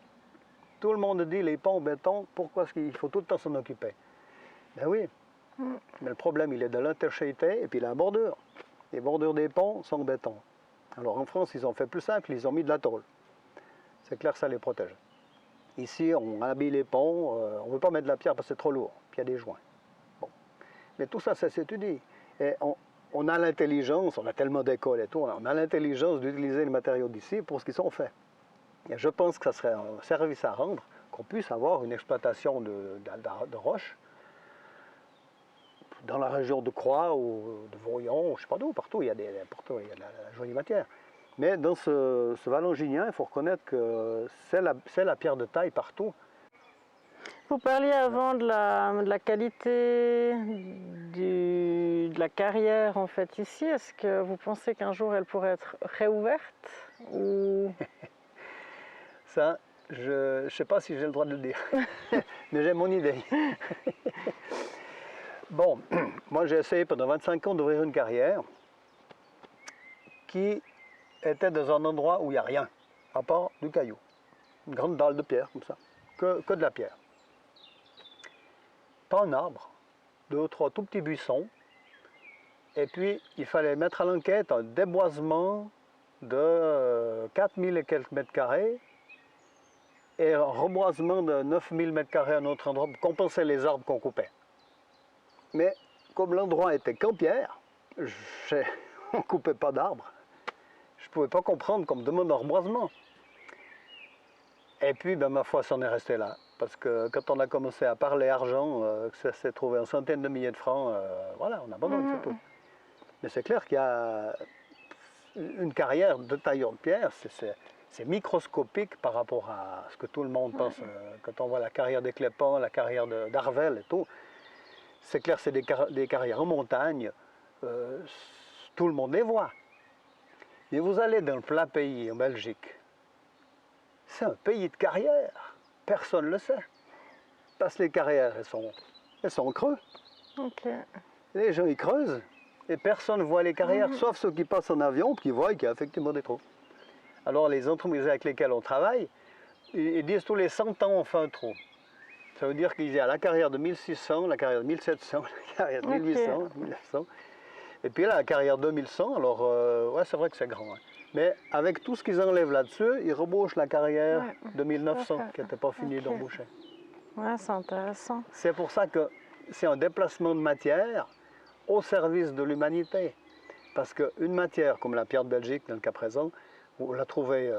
Tout le monde dit les ponts béton, pourquoi est-ce qu'il faut tout le temps s'en occuper? Ben oui, mais le problème, il est de l'interchéité et puis la bordure. Les bordures des ponts sont en béton. Alors en France, ils ont fait plus simple, ils ont mis de la tôle. C'est clair, ça les protège. Ici, on habille les ponts, on ne veut pas mettre de la pierre parce que c'est trop lourd, puis il y a des joints. Bon. Mais tout ça, ça s'étudie. Et on a l'intelligence, on a tellement d'écoles et tout, on a l'intelligence d'utiliser les matériaux d'ici pour ce qu'ils sont faits. Et je pense que ça serait un service à rendre, qu'on puisse avoir une exploitation de roches dans la région de Croix ou de Voyon, je ne sais pas d'où, partout il y a de la jolie matière. Mais dans ce Valonginien, il faut reconnaître que c'est la pierre de taille partout. Vous parliez avant de la qualité de la carrière en fait ici. Est-ce que vous pensez qu'un jour elle pourrait être réouverte ou... Ça, je ne sais pas si j'ai le droit de le dire, mais j'ai mon idée. Bon, moi j'ai essayé pendant 25 ans d'ouvrir une carrière qui était dans un endroit où il n'y a rien, à part du caillou. Une grande dalle de pierre comme ça, que de la pierre. Pas un arbre, 2 ou 3 tout petits buissons. Et puis il fallait mettre à l'enquête un déboisement de 4000 et quelques mètres carrés et un reboisement de 9000 mètres carrés à un autre endroit pour compenser les arbres qu'on coupait. Mais comme l'endroit était qu'en pierre, on ne coupait pas d'arbres. Je ne pouvais pas comprendre qu'on me demande un reboisement. Et puis, ben, ma foi, c'en est resté là. Parce que quand on a commencé à parler argent, que ça s'est trouvé en centaines de milliers de francs, voilà, on abandonne, c'est tout. Mais c'est clair qu'il y a une carrière de tailleur de pierre, c'est microscopique par rapport à ce que tout le monde pense. Quand on voit la carrière des Clépans, la carrière d'Arvel et tout, c'est clair, c'est des carrières en montagne, tout le monde les voit. Mais vous allez dans le plat pays, en Belgique, c'est un pays de carrières, personne ne le sait. Parce que les carrières, elles sont en creux. Okay. Les gens, ils creusent, et personne ne voit les carrières, sauf ceux qui passent en avion, qui voient qu'il y a effectivement des trous. Alors les entreprises avec lesquelles on travaille, ils disent tous les 100 ans on fait un trou. Ça veut dire qu'il y a la carrière de 1600, la carrière de 1700, la carrière de 1800, 1900. Et puis là, la carrière 2100, alors ouais, c'est vrai que c'est grand. Hein. Mais avec tout ce qu'ils enlèvent là-dessus, ils rebouchent la carrière de 1900 qui n'était pas finie d'emboucher. Ouais, c'est intéressant. C'est pour ça que c'est un déplacement de matière au service de l'humanité. Parce qu'une matière comme la pierre de Belgique, dans le cas présent, vous la trouvez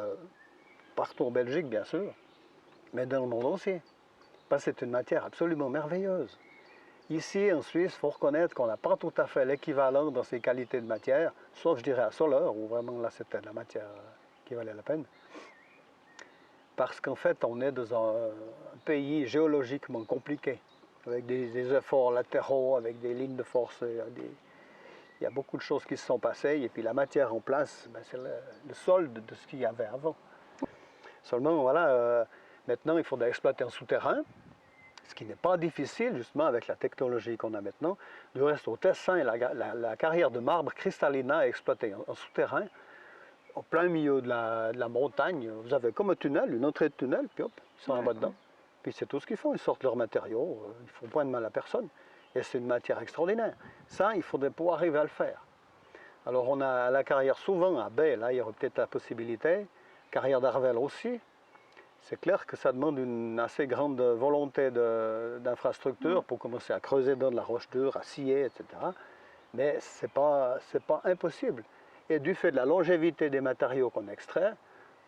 partout en Belgique, bien sûr, mais dans le monde aussi. Parce que c'est une matière absolument merveilleuse. Ici, en Suisse, il faut reconnaître qu'on n'a pas tout à fait l'équivalent dans ses qualités de matière, sauf, je dirais, à Soleure, où vraiment là, c'était de la matière qui valait la peine. Parce qu'en fait, on est dans un pays géologiquement compliqué, avec des efforts latéraux, avec des lignes de force. Il y a beaucoup de choses qui se sont passées, et puis la matière en place, ben, c'est le solde de ce qu'il y avait avant. Seulement, voilà, maintenant, il faudrait exploiter en souterrain, ce qui n'est pas difficile, justement, avec la technologie qu'on a maintenant. Du reste, au Tessin, la carrière de marbre Cristallina est exploitée en souterrain, au plein milieu de la montagne. Vous avez comme un tunnel, une entrée de tunnel, puis hop, ils sont en bas dedans. Puis c'est tout ce qu'ils font, ils sortent leurs matériaux, ils ne font point de mal à personne. Et c'est une matière extraordinaire. Ça, il faudrait pouvoir arriver à le faire. Alors on a la carrière souvent à baie, là il y aurait peut-être la possibilité, carrière d'Arvel aussi. C'est clair que ça demande une assez grande volonté d'infrastructure pour commencer à creuser dans de la roche dure, à scier, etc. Mais ce n'est pas impossible. Et du fait de la longévité des matériaux qu'on extrait,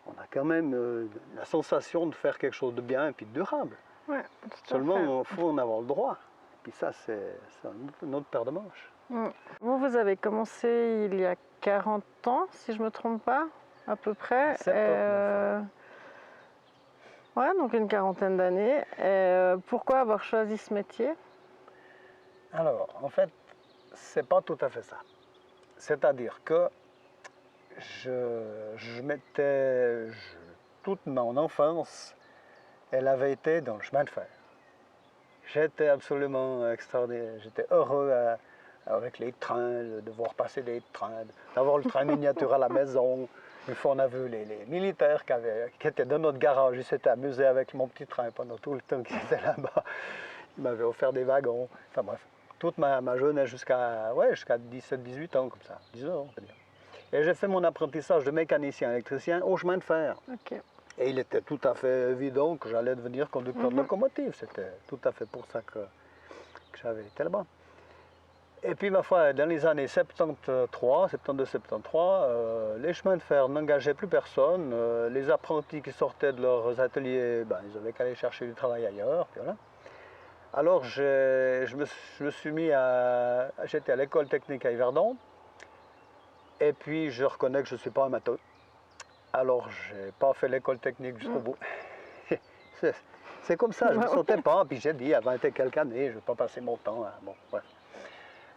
on a quand même la sensation de faire quelque chose de bien et puis de durable. Ouais, seulement, il faut en avoir le droit. Puis ça, c'est une autre paire de manches. Vous avez commencé il y a 40 ans, si je ne me trompe pas, à peu près. 79. Ouais, donc une quarantaine d'années. Pourquoi avoir choisi ce métier? Alors, en fait, c'est pas tout à fait ça. C'est-à-dire que je toute mon enfance, elle avait été dans le chemin de fer. J'étais absolument extraordinaire, j'étais heureux avec les trains, de voir passer des trains, d'avoir le train miniature à la maison. Une fois, on a vu les militaires qui étaient dans notre garage, ils s'étaient amusés avec mon petit train pendant tout le temps qu'ils étaient là-bas. Ils m'avaient offert des wagons, enfin bref. Toute ma jeunesse jusqu'à 17-18 ans, comme ça, 10 ans, on peut dire. Et j'ai fait mon apprentissage de mécanicien électricien au chemin de fer. Ok. Et il était tout à fait évident que j'allais devenir conducteur de locomotive. C'était tout à fait pour ça que j'avais été là-bas. Et puis, ma foi, dans les années 72-73, les chemins de fer n'engageaient plus personne. Les apprentis qui sortaient de leurs ateliers, ils avaient qu'à aller chercher du travail ailleurs. Puis voilà. Alors, je me suis mis à... J'étais à l'école technique à Yverdon. Et puis, je reconnais que je ne suis pas un matheux. Alors, je n'ai pas fait l'école technique jusqu'au bout. C'est comme ça, je ne me sentais pas. Puis j'ai dit, à 20 et quelques années, je ne vais pas passer mon temps. Bon, ouais.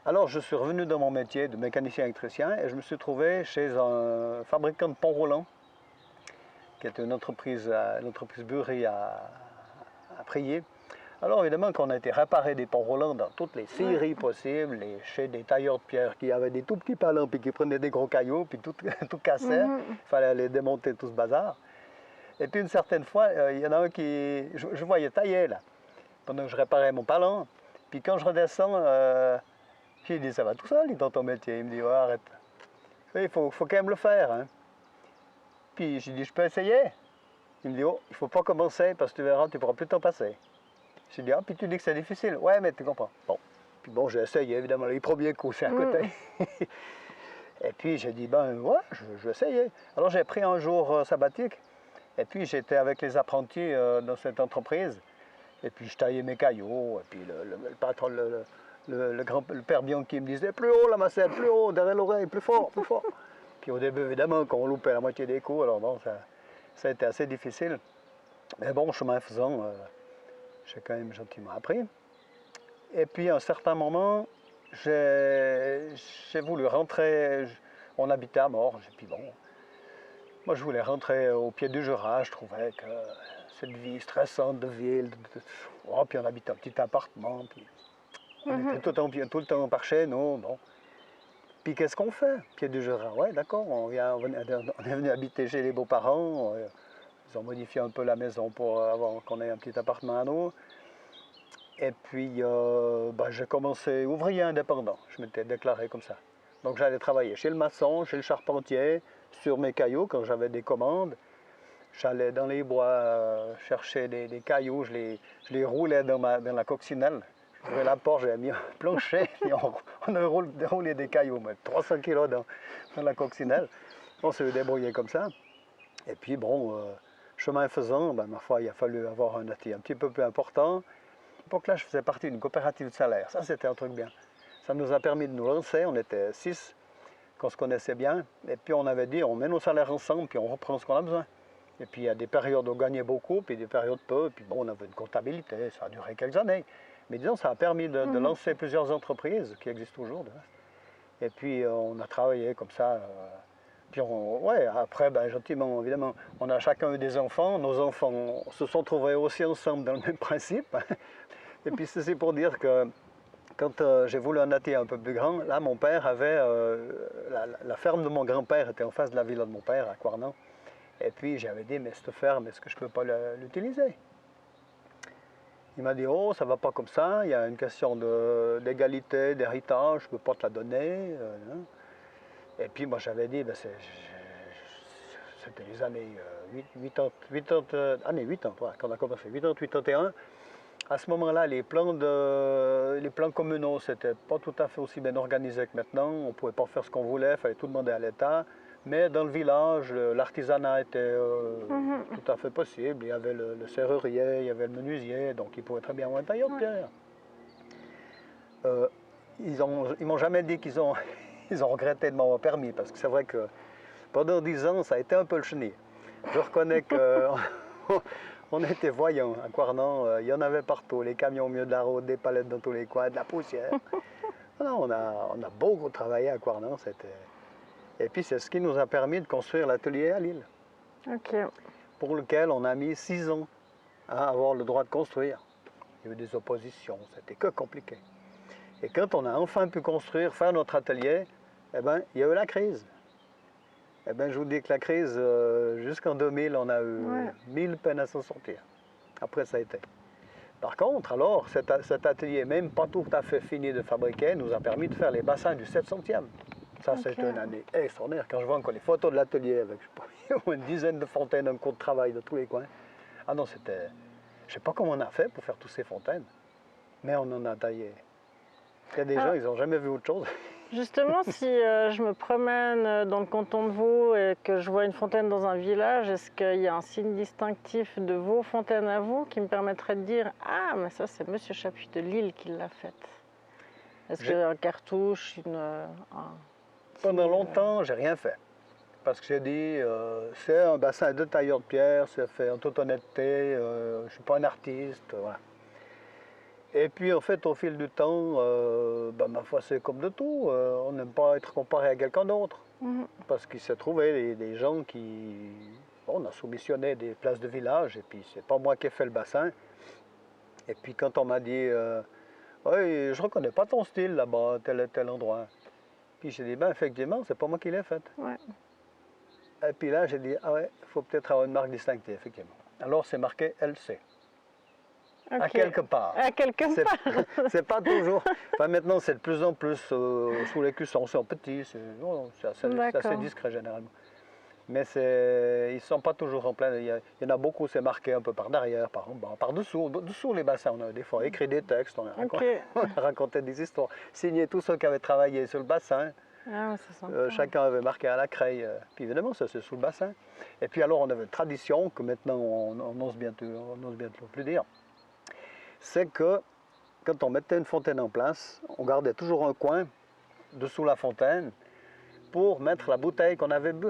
Alors, je suis revenu dans mon métier de mécanicien électricien et je me suis trouvé chez un fabricant de ponts roulants, qui était une entreprise Burry à Prier. Alors, évidemment, quand on a été réparer des ponts roulants dans toutes les séries possibles, chez des tailleurs de pierre qui avaient des tout petits palans, puis qui prenaient des gros cailloux, puis tout cassait, il fallait les démonter tout ce bazar. Et puis, une certaine fois, il y en a un qui... Je voyais tailler, là, pendant que je réparais mon palan. Puis quand je redescends, j'ai dit, ça va tout seul, dans ton métier. Il me dit, ouais, arrête. Il faut quand même le faire. Hein. Puis j'ai dit, je peux essayer. Il me dit, oh, il ne faut pas commencer parce que tu verras, tu ne pourras plus t'en passer. J'ai dit, ah, puis tu dis que c'est difficile. Ouais, mais tu comprends. Bon. Puis bon, j'ai essayé, évidemment, les premiers coups, c'est à côté. Et puis j'ai dit, ouais, je vais essayer. Alors j'ai pris un jour sabbatique. Et puis j'étais avec les apprentis dans cette entreprise. Et puis je taillais mes cailloux. Et puis le patron, le père Bianchi me disait, plus haut la massette, plus haut, derrière l'oreille, plus fort, plus fort. Puis au début, évidemment, quand on loupait la moitié des coups, alors bon, ça a été assez difficile. Mais bon, chemin faisant, j'ai quand même gentiment appris. Et puis à un certain moment, j'ai voulu rentrer, on habitait à Morges, et puis bon, moi je voulais rentrer au pied du Jura, je trouvais que cette vie stressante de ville, puis on habitait un petit appartement, puis on était tout le temps par chez nous, bon. Puis qu'est-ce qu'on fait, pied du Jura? Ouais, d'accord, on est venu habiter chez les beaux-parents, ils ont modifié un peu la maison pour avoir qu'on ait un petit appartement à nous. Et puis, j'ai commencé ouvrier indépendant. Je m'étais déclaré comme ça. Donc, j'allais travailler chez le maçon, chez le charpentier, sur mes cailloux quand j'avais des commandes. J'allais dans les bois chercher des cailloux, je les roulais dans la coccinelle. J'ouvrais la porte, j'avais mis un plancher, et on a roulé des cailloux, 300 kilos dans la coccinelle. On s'est débrouillé comme ça. Et puis, bon, chemin faisant, ma foi, il a fallu avoir un atelier un petit peu plus important. Donc là, je faisais partie d'une coopérative de salaire. Ça, c'était un truc bien. Ça nous a permis de nous lancer. On était 6, qu'on se connaissait bien. Et puis, on avait dit, on met nos salaires ensemble, puis on reprend ce qu'on a besoin. Et puis, il y a des périodes où on gagnait beaucoup, puis des périodes peu. Et puis, bon, on avait une comptabilité. Ça a duré quelques années. Mais disons, ça a permis de lancer plusieurs entreprises qui existent toujours. Et puis, on a travaillé comme ça. Puis, après, gentiment, évidemment, on a chacun eu des enfants. Nos enfants se sont trouvés aussi ensemble dans le même principe. Et puis c'est pour dire que quand j'ai voulu un atelier un peu plus grand, là mon père avait, la ferme de mon grand-père était en face de la villa de mon père à Coirnan. Et puis j'avais dit, mais cette ferme, est-ce que je ne peux pas l'utiliser? Il m'a dit, oh, ça ne va pas comme ça, il y a une question d'égalité, d'héritage, je ne peux pas te la donner. Et puis moi j'avais dit, c'était les années 80, quand on a commencé, 81. À ce moment-là, les plans communaux, c'était pas tout à fait aussi bien organisé que maintenant. On ne pouvait pas faire ce qu'on voulait, il fallait tout demander à l'État. Mais dans le village, l'artisanat était tout à fait possible. Il y avait le serrurier, il y avait le menuisier, donc ils pouvaient très bien avoir un tailleur de pierre. Ils m'ont jamais dit qu'ils ont regretté de m'avoir permis, parce que c'est vrai que pendant 10 ans, ça a été un peu le chenil. Je reconnais que... On était voyants à Coirnan, il y en avait partout, les camions au milieu de la route, des palettes dans tous les coins, de la poussière. On a beaucoup travaillé à Coirnan, et puis c'est ce qui nous a permis de construire l'atelier à Lille. Ok. pour lequel on a mis 6 ans à avoir le droit de construire. Il y a eu des oppositions, c'était que compliqué. Et quand on a enfin pu construire, faire notre atelier, eh ben, il y a eu la crise. Eh ben, je vous dis que la crise, jusqu'en 2000, on a eu 1000 peines à s'en sortir. Après, ça a été. Par contre, alors, cet atelier, même pas tout à fait fini de fabriquer, nous a permis de faire les bassins du 700e. Ça, c'était une année extraordinaire. Quand je vois encore les photos de l'atelier avec, je sais pas, une dizaine de fontaines, un cours de travail de tous les coins. Ah non, c'était... Je ne sais pas comment on a fait pour faire toutes ces fontaines, mais on en a taillé. Il y a des gens, ils n'ont jamais vu autre chose. Justement, si je me promène dans le canton de Vaud et que je vois une fontaine dans un village, est-ce qu'il y a un signe distinctif de vos fontaines à vous qui me permettrait de dire « Ah, mais ça, c'est Monsieur Chapuis de Lille qui l'a faite ». Est-ce qu'un cartouche, Pendant longtemps, j'ai rien fait. Parce que j'ai dit, c'est un bassin de tailleur de pierre, c'est fait en toute honnêteté, je ne suis pas un artiste, voilà. Et puis en fait, au fil du temps, ma foi, c'est comme de tout, on n'aime pas être comparé à quelqu'un d'autre. Parce qu'il s'est trouvé des gens qui... On a soumissionné des places de village, et puis c'est pas moi qui ai fait le bassin. Et puis quand on m'a dit, oui, je ne reconnais pas ton style là-bas, tel et tel endroit. Puis j'ai dit, ben effectivement, c'est pas moi qui l'ai faite. Ouais. Et puis là, j'ai dit, ah ouais, il faut peut-être avoir une marque distinctive, effectivement. Alors c'est marqué LC. À quelque part. À quelque part. C'est pas toujours. Enfin, maintenant, c'est de plus en plus sous les cuissons, c'est en petit, c'est assez discret généralement. Mais ils ne sont pas toujours en plein. Il y en a beaucoup, c'est marqué un peu par derrière, par dessous. Dessous les bassins, on a des fois écrit des textes, on a raconté des histoires. Signé tous ceux qui avaient travaillé sur le bassin. Ah, chacun avait marqué à la craie. Puis évidemment, ça c'est sous le bassin. Et puis alors, on avait une tradition que maintenant on n'ose bientôt plus dire. C'est que quand on mettait une fontaine en place, on gardait toujours un coin dessous la fontaine pour mettre la bouteille qu'on avait bu.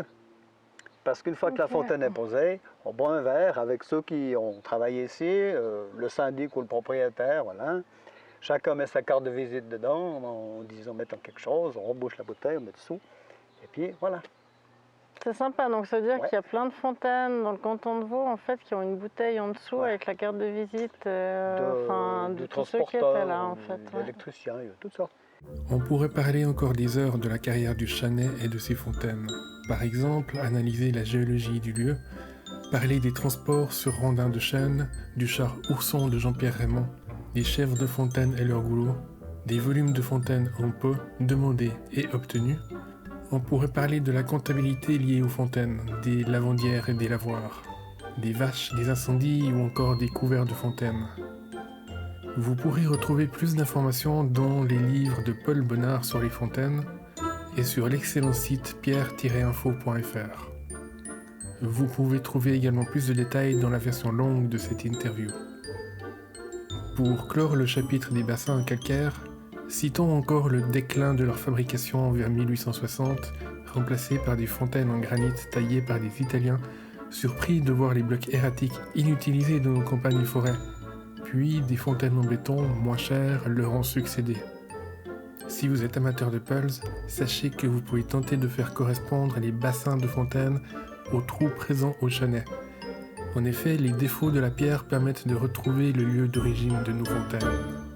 Parce qu'une fois que la fontaine est posée, on boit un verre avec ceux qui ont travaillé ici, le syndic ou le propriétaire, voilà. Chacun met sa carte de visite dedans, en disant mettant quelque chose, on rebouche la bouteille, on met dessous, et puis voilà. C'est sympa, donc ça veut dire qu'il y a plein de fontaines dans le canton de Vaud en fait qui ont une bouteille en dessous avec la carte de visite de tous ceux qui étaient là en fait. D'électriciens, il y a toutes sortes. On pourrait parler encore des heures de la carrière du Chanet et de ses fontaines. Par exemple, analyser la géologie du lieu, parler des transports sur rondins de chêne, du char Ourson de Jean-Pierre Raymond, des chèvres de fontaine et leur goulot, des volumes de fontaines en pot, demandés et obtenus. On pourrait parler de la comptabilité liée aux fontaines, des lavandières et des lavoirs, des vaches, des incendies ou encore des couverts de fontaines. Vous pourrez retrouver plus d'informations dans les livres de Paul Bonnard sur les fontaines et sur l'excellent site pierre-info.fr. Vous pouvez trouver également plus de détails dans la version longue de cette interview. Pour clore le chapitre des bassins calcaires, citons encore le déclin de leur fabrication vers 1860, remplacé par des fontaines en granit taillées par des Italiens, surpris de voir les blocs erratiques inutilisés dans nos campagnes et forêts. Puis des fontaines en béton, moins chères, leur ont succédé. Si vous êtes amateur de puzzles, sachez que vous pouvez tenter de faire correspondre les bassins de fontaines aux trous présents au Chanet. En effet, les défauts de la pierre permettent de retrouver le lieu d'origine de nos fontaines.